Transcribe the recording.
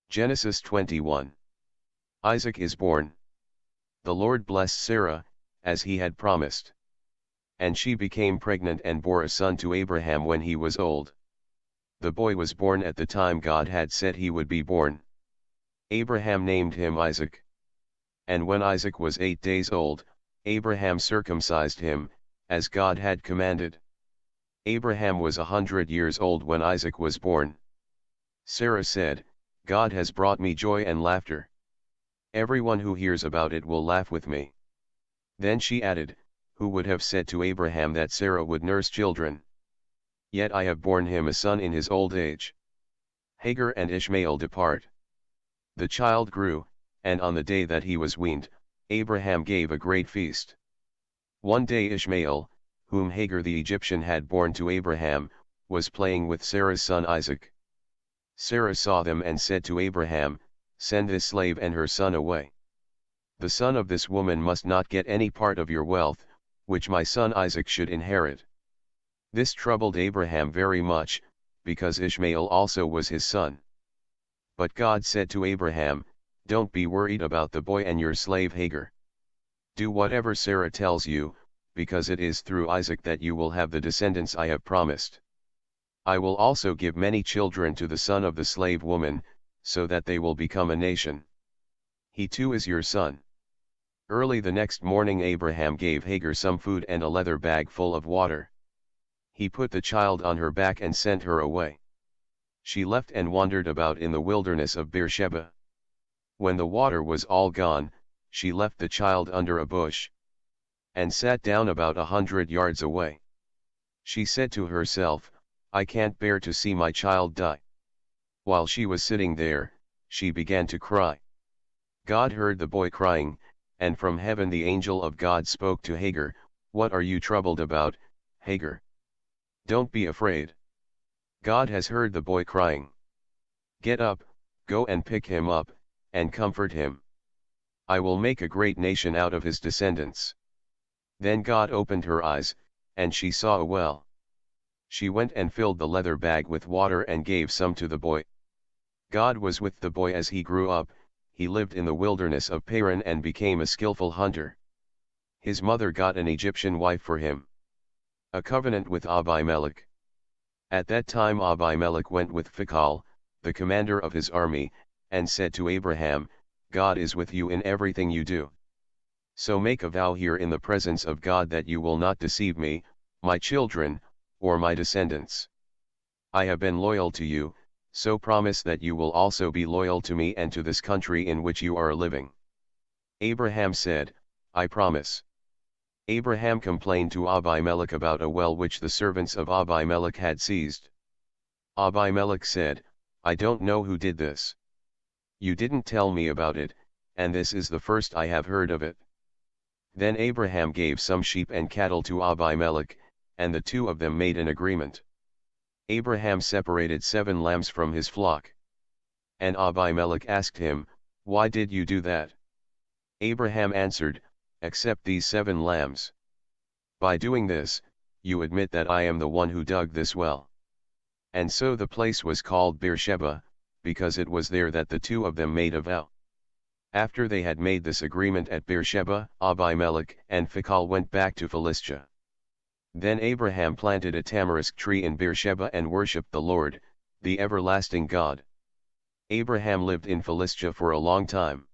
Genesis 21. Isaac is born. The Lord blessed Sarah, as he had promised. And she became pregnant and bore a son to Abraham when he was old. The boy was born at the time God had said he would be born. Abraham named him Isaac. And when Isaac was 8 days old, Abraham circumcised him, as God had commanded. Abraham was 100 years old when Isaac was born. Sarah said, "God has brought me joy and laughter. Everyone who hears about it will laugh with me." Then she added, "Who would have said to Abraham that Sarah would nurse children? Yet I have borne him a son in his old age." Hagar and Ishmael depart. The child grew, and on the day that he was weaned, Abraham gave a great feast. One day Ishmael, whom Hagar the Egyptian had borne to Abraham, was playing with Sarah's son Isaac. Sarah saw them and said to Abraham, "Send this slave and her son away. The son of this woman must not get any part of your wealth, which my son Isaac should inherit." This troubled Abraham very much, because Ishmael also was his son. But God said to Abraham, "Don't be worried about the boy and your slave Hagar. Do whatever Sarah tells you, because it is through Isaac that you will have the descendants I have promised. I will also give many children to the son of the slave woman, so that they will become a nation. He too is your son." Early the next morning Abraham gave Hagar some food and a leather bag full of water. He put the child on her back and sent her away. She left and wandered about in the wilderness of Beersheba. When the water was all gone, she left the child under a bush, and sat down about 100 yards away. She said to herself, "I can't bear to see my child die." While she was sitting there, she began to cry. God heard the boy crying, and from heaven the angel of God spoke to Hagar, "What are you troubled about, Hagar? Don't be afraid. God has heard the boy crying. Get up, go and pick him up, and comfort him. I will make a great nation out of his descendants." Then God opened her eyes, and she saw a well. She went and filled the leather bag with water and gave some to the boy. God was with the boy as he grew up. He lived in the wilderness of Paran and became a skillful hunter. His mother got an Egyptian wife for him. A covenant with Abimelech. At that time Abimelech went with Phicol, the commander of his army, and said to Abraham, "God is with you in everything you do. So make a vow here in the presence of God that you will not deceive me, my children, or my descendants. I have been loyal to you, so promise that you will also be loyal to me and to this country in which you are living." Abraham said, "I promise." Abraham complained to Abimelech about a well which the servants of Abimelech had seized. Abimelech said, "I don't know who did this. You didn't tell me about it, and this is the first I have heard of it." Then Abraham gave some sheep and cattle to Abimelech, and the two of them made an agreement. Abraham separated 7 lambs from his flock. And Abimelech asked him, "Why did you do that?" Abraham answered, "Accept these 7 lambs. By doing this, you admit that I am the one who dug this well." And so the place was called Beersheba, because it was there that the two of them made a vow. After they had made this agreement at Beersheba, Abimelech and Phicol went back to Philistia. Then Abraham planted a tamarisk tree in Beersheba and worshipped the Lord, the everlasting God. Abraham lived in Philistia for a long time.